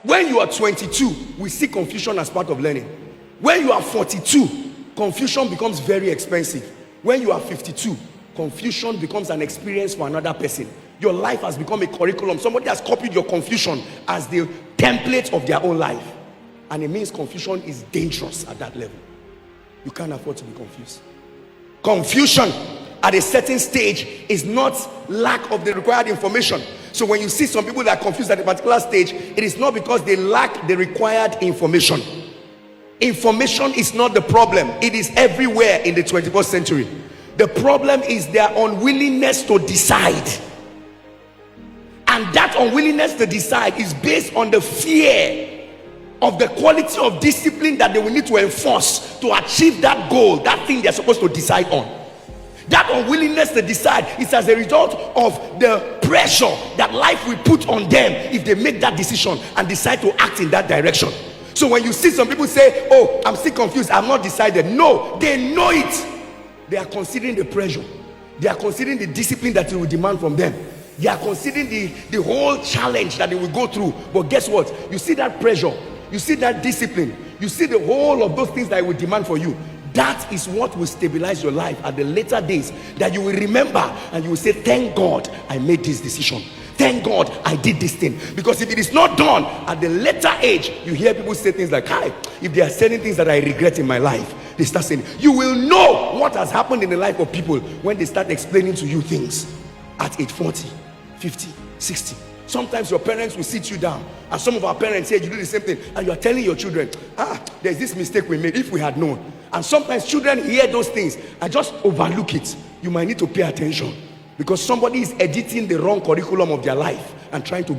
When you are 22, we see confusion as part of learning. When you are 42, confusion becomes very expensive. When you are 52, confusion becomes an experience for another person. Your life has become a curriculum. Somebody has copied your confusion as the template of their own life. And it means confusion is dangerous at that level. You can't afford to be confused. Confusion at a certain stage is not lack of the required information. So when you see some people that are confused at a particular stage, it is not because they lack the required information. Information is not the problem. It is everywhere in the 21st century. The problem is their unwillingness to decide. And that unwillingness to decide is based on the fear of the quality of discipline that they will need to enforce to achieve that goal, that thing they're supposed to decide on. That unwillingness to decide is as a result of the pressure that life will put on them if they make that decision and decide to act in that direction. So when you see some people say, oh, I'm still confused, I'm not decided. No, they know it. They are considering the pressure. They are considering the discipline that it will demand from them. They are considering the whole challenge that they will go through. But guess what? You see that pressure, you see that discipline, you see the whole of those things that it will demand for you. That is what will stabilize your life at the later days, that you will remember and you will say, thank God I made this decision. Thank God I did this thing. Because if it is not done at the later age, you hear people say things like, hi, if they are saying things that I regret in my life, they start saying, you will know what has happened in the life of people when they start explaining to you things at age 40, 50, 60. Sometimes your parents will sit you down, and some of our parents say you do the same thing, and you are telling your children, there's this mistake we made, if we had known. And sometimes children hear those things and just overlook it. You might need to pay attention, because somebody is editing the wrong curriculum of their life and trying to